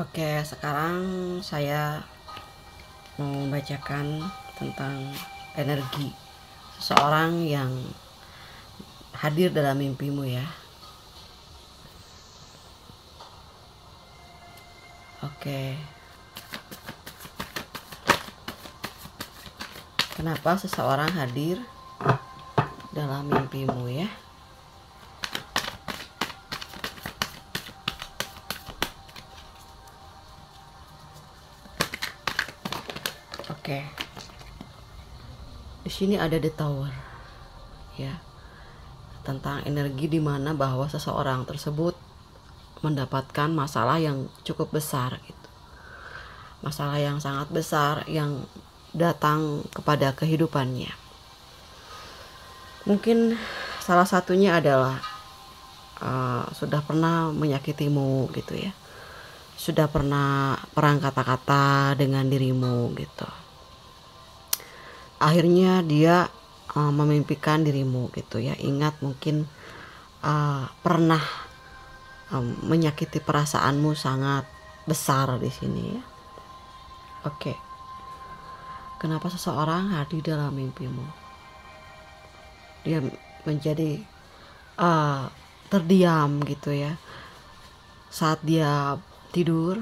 Oke, sekarang saya mau membacakan tentang energi seseorang yang hadir dalam mimpimu ya. Oke. Kenapa seseorang hadir dalam mimpimu ya? Oke. Di sini ada the tower. Ya. Tentang energi di mana bahwa seseorang tersebut mendapatkan masalah yang cukup besar gitu. Masalah yang sangat besar yang datang kepada kehidupannya. Mungkin salah satunya adalah sudah pernah menyakitimu gitu ya. Sudah pernah perang kata-kata dengan dirimu gitu. Akhirnya dia memimpikan dirimu gitu ya. Ingat mungkin pernah menyakiti perasaanmu sangat besar di sini ya. Oke. Kenapa seseorang hadir dalam mimpimu? Dia menjadi terdiam gitu ya. Saat dia tidur,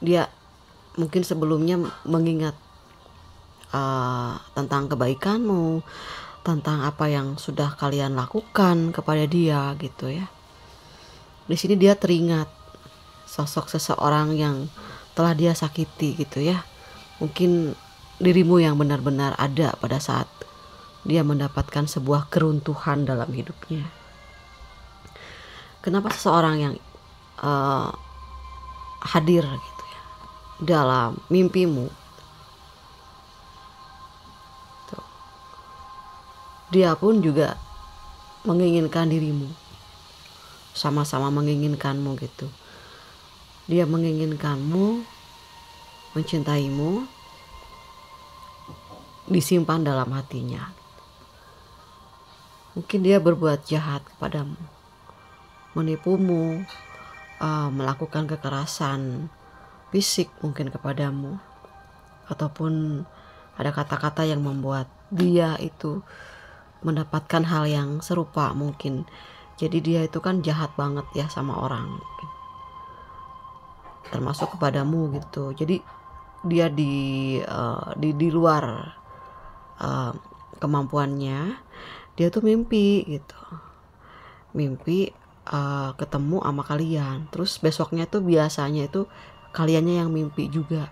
dia mungkin sebelumnya mengingat tentang kebaikanmu, tentang apa yang sudah kalian lakukan kepada dia gitu ya. Di sini dia teringat sosok seseorang yang telah dia sakiti gitu ya. Mungkin dirimu yang benar-benar ada pada saat dia mendapatkan sebuah keruntuhan dalam hidupnya. Kenapa seseorang yang hadir gitu ya dalam mimpimu? Tuh. Dia pun juga menginginkan dirimu, sama-sama menginginkanmu gitu. Dia menginginkanmu, mencintaimu, disimpan dalam hatinya. Mungkin dia berbuat jahat kepadamu, menipumu, melakukan kekerasan fisik mungkin kepadamu, ataupun ada kata-kata yang membuat dia itu mendapatkan hal yang serupa mungkin. Jadi dia itu kan jahat banget ya sama orang mungkin, termasuk kepadamu gitu. Jadi dia di luar kemampuannya, dia tuh mimpi gitu, mimpi ketemu sama kalian. Terus besoknya tuh biasanya itu kaliannya yang mimpi juga.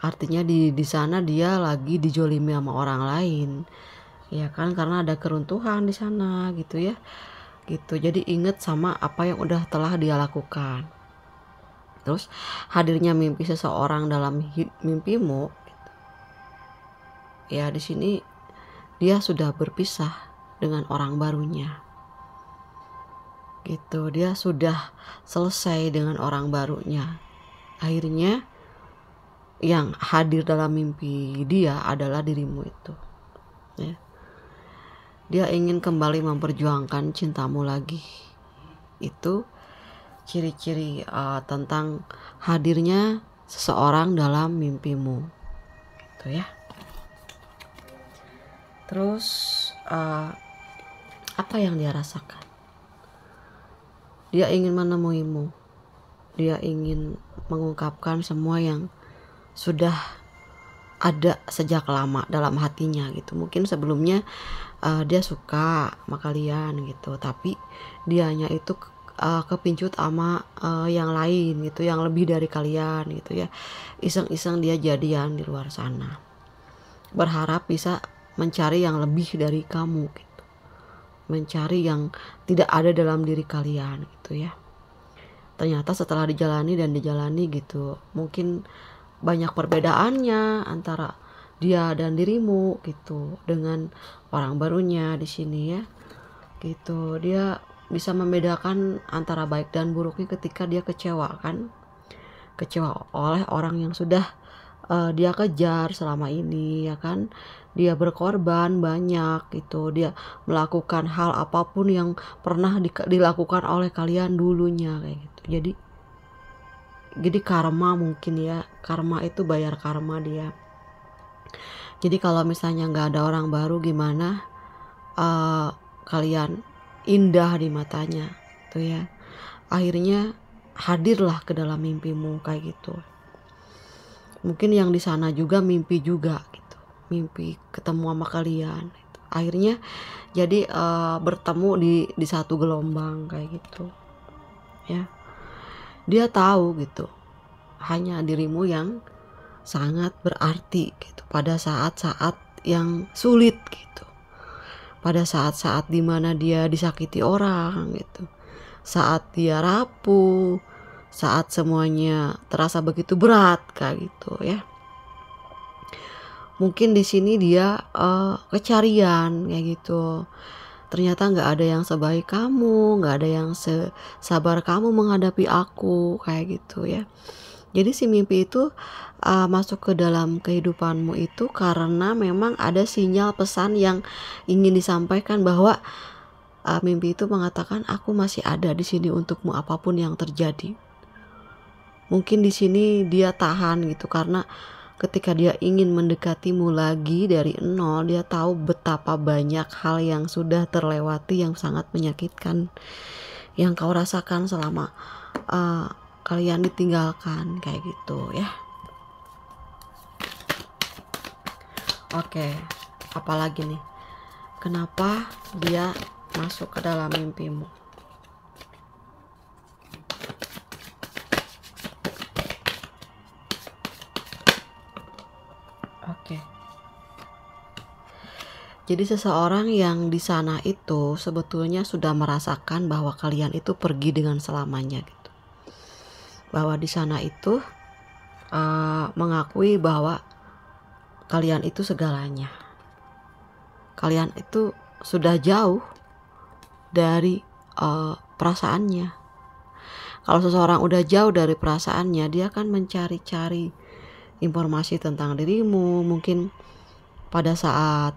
Artinya di sana dia lagi dijolimi sama orang lain, ya kan, karena ada keruntuhan di sana gitu ya. Gitu. Jadi inget sama apa yang udah telah dia lakukan. Terus hadirnya mimpi seseorang dalam mimpimu, gitu. Ya di sini dia sudah berpisah dengan orang barunya. Gitu, dia sudah selesai dengan orang barunya. Akhirnya yang hadir dalam mimpi dia adalah dirimu itu ya. Dia ingin kembali memperjuangkan cintamu lagi. Itu ciri-ciri tentang hadirnya seseorang dalam mimpimu gitu ya. Terus apa yang dia rasakan? Dia ingin menemuimu. Dia ingin mengungkapkan semua yang sudah ada sejak lama dalam hatinya gitu. Mungkin sebelumnya dia suka sama kalian gitu, tapi dianya itu kepincut sama yang lain gitu, yang lebih dari kalian gitu ya. Iseng-iseng dia jadian di luar sana, berharap bisa mencari yang lebih dari kamu gitu, mencari yang tidak ada dalam diri kalian gitu ya. Ternyata setelah dijalani gitu, mungkin banyak perbedaannya antara dia dan dirimu gitu dengan orang barunya di sini ya. Gitu. Dia bisa membedakan antara baik dan buruknya ketika dia kecewa kan. Kecewa oleh orang yang sudah dia kejar selama ini ya kan. Dia berkorban banyak gitu. Dia melakukan hal apapun yang pernah dilakukan oleh kalian dulunya kayak gitu. Jadi jadi karma mungkin ya, karma itu bayar karma dia. Jadi kalau misalnya nggak ada orang baru gimana kalian indah di matanya tuh ya, akhirnya hadirlah ke dalam mimpimu kayak gitu. Mungkin yang di sana juga mimpi juga gitu, mimpi ketemu sama kalian. Akhirnya jadi bertemu di satu gelombang kayak gitu ya. Dia tahu gitu, hanya dirimu yang sangat berarti gitu pada saat-saat yang sulit gitu, pada saat-saat dimana dia disakiti orang gitu, saat dia rapuh, saat semuanya terasa begitu berat kayak gitu ya. Mungkin di sini dia kecarian kayak gitu. Ternyata nggak ada yang sebaik kamu, nggak ada yang sesabar kamu menghadapi aku kayak gitu ya. Jadi si mimpi itu masuk ke dalam kehidupanmu itu karena memang ada sinyal pesan yang ingin disampaikan, bahwa mimpi itu mengatakan aku masih ada di sini untukmu apapun yang terjadi. Mungkin di sini dia tahan gitu karena ketika dia ingin mendekatimu lagi dari nol, dia tahu betapa banyak hal yang sudah terlewati yang sangat menyakitkan yang kau rasakan selama kalian ditinggalkan kayak gitu ya. Oke, apalagi nih, kenapa dia masuk ke dalam mimpimu? Oke. Jadi seseorang yang di sana itu sebetulnya sudah merasakan bahwa kalian itu pergi dengan selamanya gitu. Bahwa di sana itu mengakui bahwa kalian itu segalanya. Kalian itu sudah jauh dari perasaannya. Kalau seseorang udah jauh dari perasaannya, dia akan mencari-cari informasi tentang dirimu. Mungkin pada saat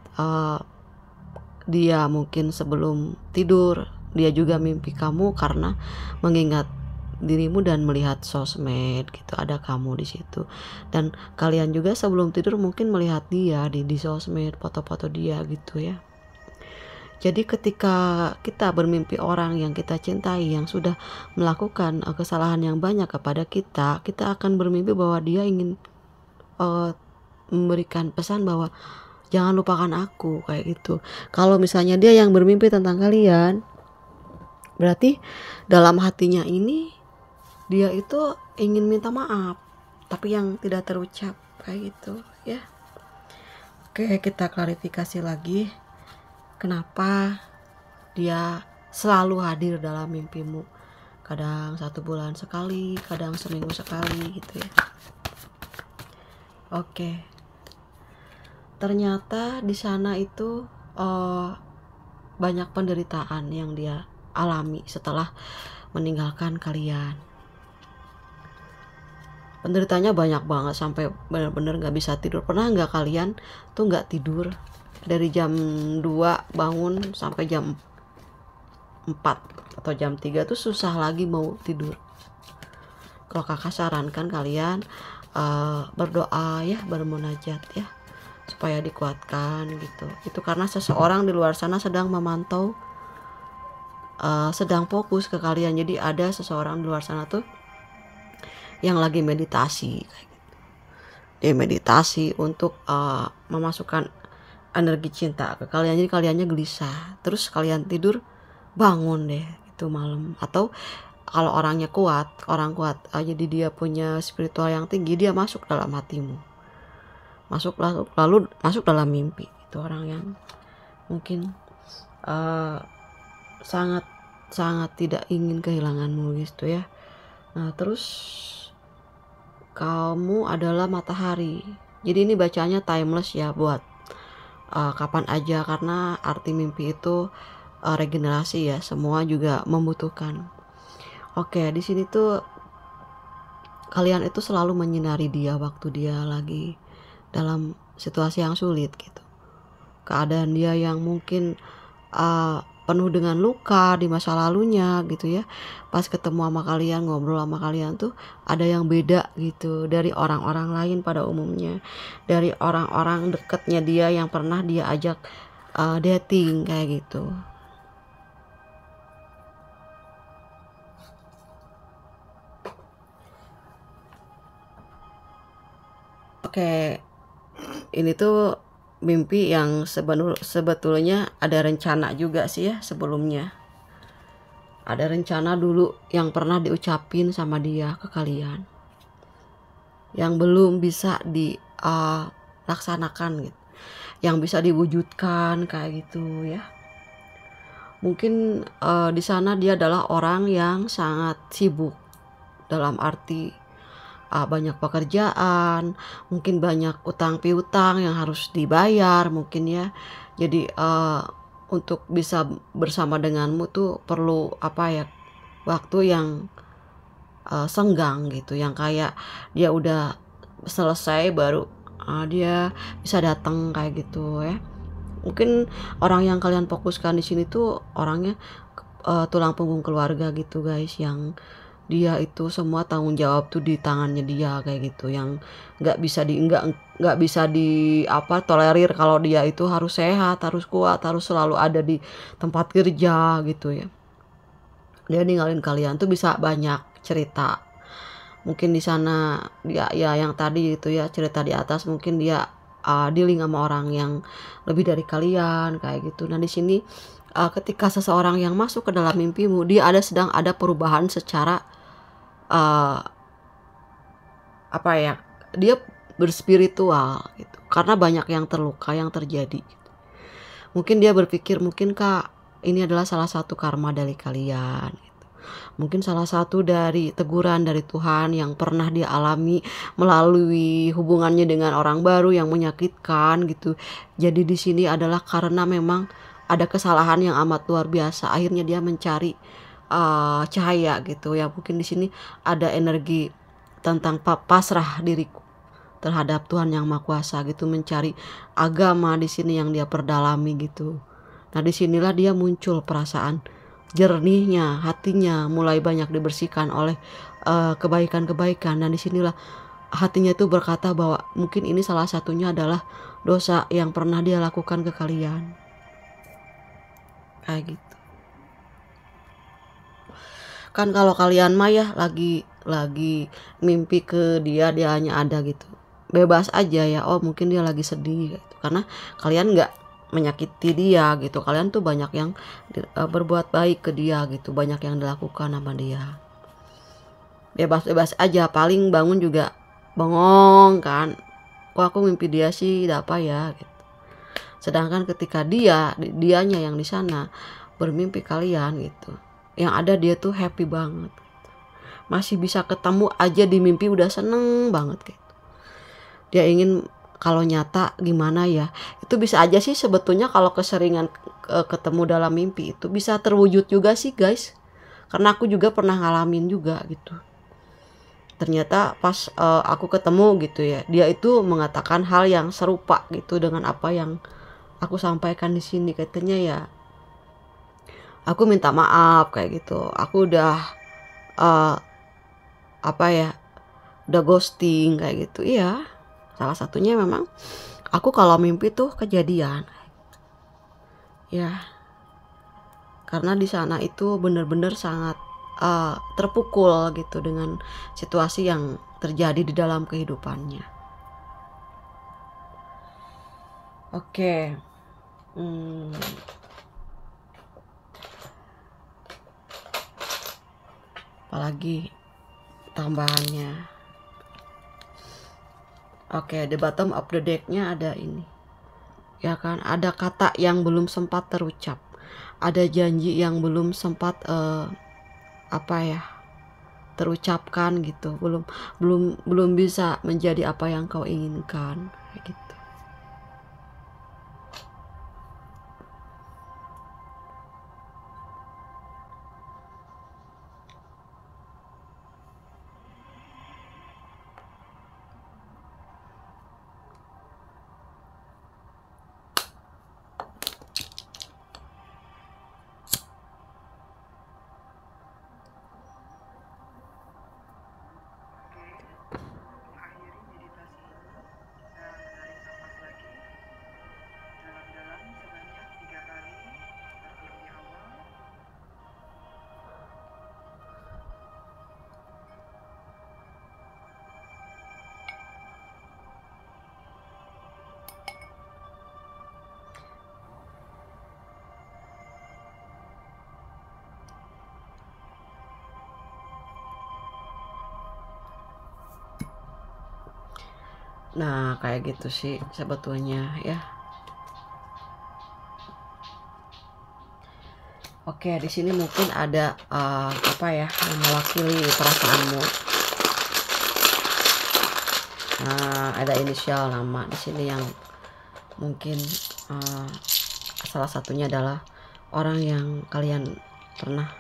dia mungkin sebelum tidur, dia juga mimpi kamu karena mengingat dirimu dan melihat sosmed gitu, ada kamu di situ. Dan kalian juga sebelum tidur mungkin melihat dia di sosmed, foto-foto dia gitu ya. Jadi ketika kita bermimpi orang yang kita cintai yang sudah melakukan kesalahan yang banyak kepada kita, kita akan bermimpi bahwa dia ingin memberikan pesan bahwa jangan lupakan aku kayak gitu. Kalau misalnya dia yang bermimpi tentang kalian, berarti dalam hatinya ini dia itu ingin minta maaf, tapi yang tidak terucap kayak gitu ya. Oke, kita klarifikasi lagi. Kenapa dia selalu hadir dalam mimpimu? Kadang 1 bulan sekali, kadang seminggu sekali gitu ya. Oke. Ternyata di sana itu banyak penderitaan yang dia alami setelah meninggalkan kalian. Penderitaannya banyak banget sampai benar-benar nggak bisa tidur. Pernah nggak kalian tuh nggak tidur dari jam 2 bangun sampai jam 4 atau jam 3 tuh susah lagi mau tidur? Kalau kakak sarankan kalian berdoa ya, bermunajat ya, supaya dikuatkan gitu. Itu karena seseorang di luar sana sedang memantau, sedang fokus ke kalian. Jadi ada seseorang di luar sana tuh yang lagi meditasi kayak gitu. Dia meditasi untuk memasukkan energi cinta ke kalian. Jadi kaliannya gelisah, terus kalian tidur bangun deh itu malam. Atau kalau orangnya kuat, orang kuat, jadi dia punya spiritual yang tinggi, dia masuk dalam hatimu, lalu masuk dalam mimpi. Itu orang yang mungkin sangat tidak ingin kehilanganmu gitu ya. Nah terus kamu adalah matahari. Jadi ini bacanya timeless ya, buat kapan aja, karena arti mimpi itu regenerasi ya, semua juga membutuhkan. Oke, di sini tuh kalian itu selalu menyinari dia waktu dia lagi dalam situasi yang sulit gitu. Keadaan dia yang mungkin penuh dengan luka di masa lalunya gitu ya. Pas ketemu sama kalian, ngobrol sama kalian tuh ada yang beda gitu dari orang-orang lain pada umumnya, dari orang-orang dekatnya dia yang pernah dia ajak dating kayak gitu. Oke, ini tuh mimpi yang sebetulnya ada rencana juga sih ya sebelumnya. Ada rencana dulu yang pernah diucapin sama dia ke kalian, yang belum bisa dilaksanakan gitu, yang bisa diwujudkan kayak gitu ya. Mungkin di sana dia adalah orang yang sangat sibuk, dalam arti banyak pekerjaan, mungkin banyak utang piutang yang harus dibayar mungkin ya. Jadi untuk bisa bersama denganmu tuh perlu apa ya, waktu yang senggang gitu, yang kayak dia udah selesai baru dia bisa datang kayak gitu ya. Mungkin orang yang kalian fokuskan di sini tuh orangnya tulang punggung keluarga gitu guys, yang dia itu semua tanggung jawab tuh di tangannya dia kayak gitu, yang nggak bisa di apa tolerir kalau dia itu harus sehat, harus kuat, harus selalu ada di tempat kerja gitu ya. Dia ninggalin kalian tuh bisa banyak cerita. Mungkin di sana dia ya yang tadi itu ya cerita di atas, mungkin dia dealing sama orang yang lebih dari kalian kayak gitu. Nah di sini ketika seseorang yang masuk ke dalam mimpimu, dia sedang ada perubahan secara uh, apa ya, dia berspiritual gitu, karena banyak yang terluka yang terjadi. Mungkin dia berpikir, mungkin kak ini adalah salah satu karma dari kalian gitu. Mungkin salah satu dari teguran dari Tuhan yang pernah dia alami melalui hubungannya dengan orang baru yang menyakitkan gitu. Jadi di sini adalah karena memang ada kesalahan yang amat luar biasa, akhirnya dia mencari cahaya gitu ya. Mungkin di sini ada energi tentang pasrah diriku terhadap Tuhan yang Maha Kuasa gitu, mencari agama di sini yang dia perdalami gitu. Nah disinilah dia muncul perasaan jernihnya, hatinya mulai banyak dibersihkan oleh kebaikan-kebaikan, dan disinilah hatinya itu berkata bahwa mungkin ini salah satunya adalah dosa yang pernah dia lakukan ke kalian kayak gitu. Kan kalau kalian mah ya lagi mimpi ke dia hanya ada gitu, bebas aja ya, oh mungkin dia lagi sedih gitu, karena kalian nggak menyakiti dia gitu, kalian tuh banyak yang berbuat baik ke dia gitu, banyak yang dilakukan sama dia, bebas-bebas aja, paling bangun juga bengong kan, kok aku mimpi dia sih apa ya gitu. Sedangkan ketika dianya yang di sana bermimpi kalian gitu, yang ada dia tuh happy banget, masih bisa ketemu aja di mimpi udah seneng banget gitu. Dia ingin, kalau nyata gimana ya, itu bisa aja sih sebetulnya kalau keseringan ketemu dalam mimpi itu bisa terwujud juga sih guys, karena aku juga pernah ngalamin juga gitu. Ternyata pas aku ketemu gitu ya, dia itu mengatakan hal yang serupa gitu dengan apa yang aku sampaikan di sini. Katanya ya, aku minta maaf kayak gitu, aku udah uh, apa ya, udah ghosting kayak gitu. Iya, salah satunya memang aku kalau mimpi tuh kejadian ya, karena di sana itu bener-bener sangat terpukul gitu dengan situasi yang terjadi di dalam kehidupannya. Oke. Apalagi tambahannya. Oke, di bottom of the deck-nya ada ini. Ya kan, ada kata yang belum sempat terucap. Ada janji yang belum sempat apa ya, terucapkan gitu. Belum bisa menjadi apa yang kau inginkan gitu. Nah, kayak gitu sih sebetulnya ya. Oke, di sini mungkin ada apa ya, yang mewakili perasaanmu. Nah, ada inisial nama di sini yang mungkin salah satunya adalah orang yang kalian pernah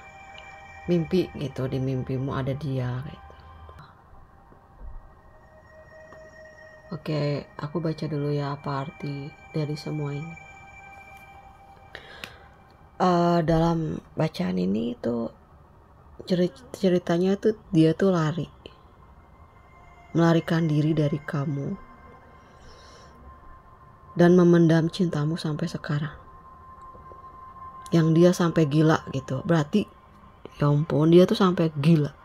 mimpi gitu, di mimpimu ada dia gitu. Oke, aku baca dulu ya apa arti dari semua ini. Dalam bacaan ini tuh ceritanya tuh dia tuh melarikan diri dari kamu dan memendam cintamu sampai sekarang, yang dia sampai gila gitu. Berarti ya ampun, dia tuh sampai gila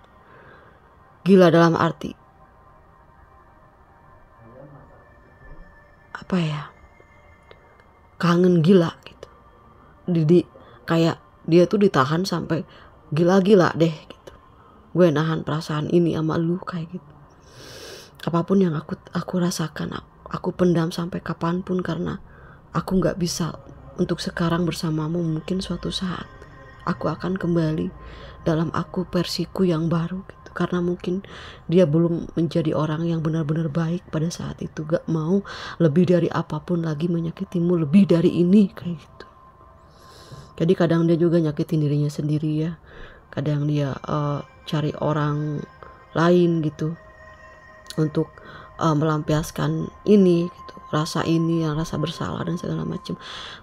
dalam arti apa ya, kangen gila gitu. Kayak dia tuh ditahan sampai gila-gila deh gitu. Gue nahan perasaan ini sama lu kayak gitu. Apapun yang aku rasakan, aku pendam sampai kapanpun karena aku nggak bisa untuk sekarang bersamamu. Mungkin suatu saat aku akan kembali dalam aku versiku yang baru gitu. Karena mungkin dia belum menjadi orang yang benar-benar baik pada saat itu. Gak mau lebih dari apapun lagi menyakitimu, lebih dari ini kayak gitu. Jadi kadang dia juga nyakitin dirinya sendiri ya. Kadang dia cari orang lain gitu untuk melampiaskan ini gitu, rasa ini, yang rasa bersalah dan segala macam.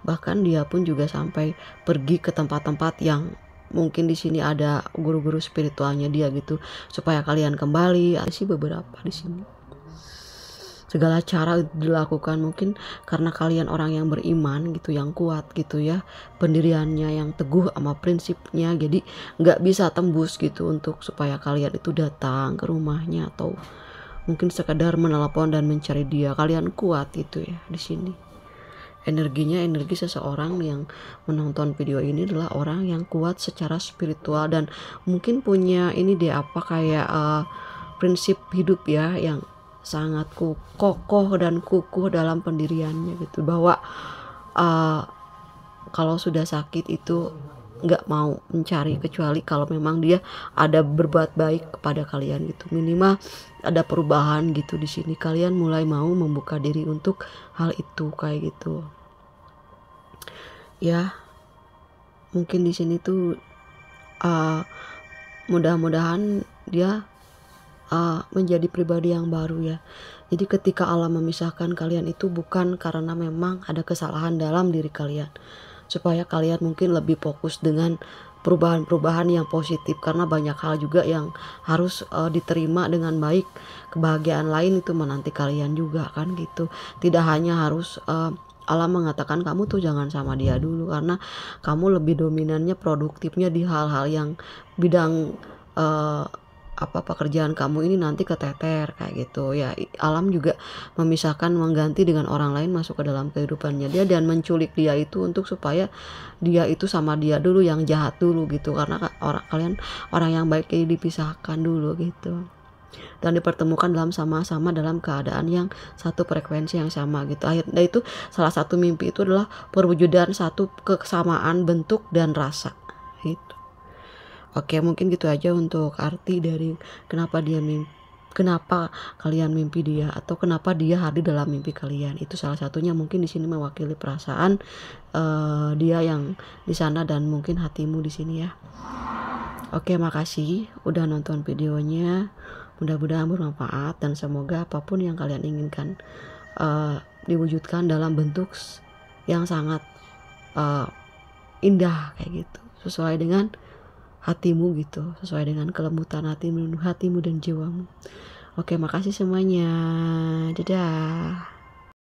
Bahkan dia pun juga sampai pergi ke tempat-tempat yang mungkin di sini ada guru-guru spiritualnya dia gitu, supaya kalian kembali. Ada sih beberapa di sini. Segala cara dilakukan mungkin karena kalian orang yang beriman gitu, yang kuat gitu ya, pendiriannya yang teguh sama prinsipnya. Jadi nggak bisa tembus gitu untuk supaya kalian itu datang ke rumahnya atau mungkin sekedar menelepon dan mencari dia. Kalian kuat gitu ya di sini. Energi seseorang yang menonton video ini adalah orang yang kuat secara spiritual dan mungkin punya ini deh apa kayak prinsip hidup ya, yang sangat kokoh dan kukuh dalam pendiriannya gitu, bahwa kalau sudah sakit itu nggak mau mencari, kecuali kalau memang dia ada berbuat baik kepada kalian gitu. Minimal ada perubahan gitu di sini. Kalian mulai mau membuka diri untuk hal itu kayak gitu. Ya, mungkin di sini tuh mudah-mudahan dia menjadi pribadi yang baru ya. Jadi ketika alam memisahkan kalian itu bukan karena memang ada kesalahan dalam diri kalian, supaya kalian mungkin lebih fokus dengan perubahan-perubahan yang positif, karena banyak hal juga yang harus diterima dengan baik. Kebahagiaan lain itu menanti kalian juga kan gitu. Tidak hanya harus alam mengatakan kamu tuh jangan sama dia dulu, karena kamu lebih dominannya produktifnya di hal-hal yang bidang pekerjaan kamu ini nanti keteter kayak gitu ya. Alam juga memisahkan, mengganti dengan orang lain masuk ke dalam kehidupannya dia dan menculik dia itu untuk supaya dia itu sama dia dulu yang jahat dulu gitu, karena kalian orang yang baik ini dipisahkan dulu gitu dan dipertemukan dalam sama-sama dalam keadaan yang satu frekuensi yang sama gitu. Akhirnya itu salah satu mimpi itu adalah perwujudan satu kesamaan bentuk dan rasa gitu. Oke, mungkin gitu aja untuk arti dari kenapa kalian mimpi dia, atau kenapa dia hadir dalam mimpi kalian. Itu salah satunya mungkin di sini mewakili perasaan dia yang di sana dan mungkin hatimu di sini ya. Oke, makasih udah nonton videonya. Mudah-mudahan bermanfaat dan semoga apapun yang kalian inginkan diwujudkan dalam bentuk yang sangat indah kayak gitu, sesuai dengan hatimu gitu, sesuai dengan kelembutan hatimu dan jiwamu. Oke, makasih semuanya. Dadah.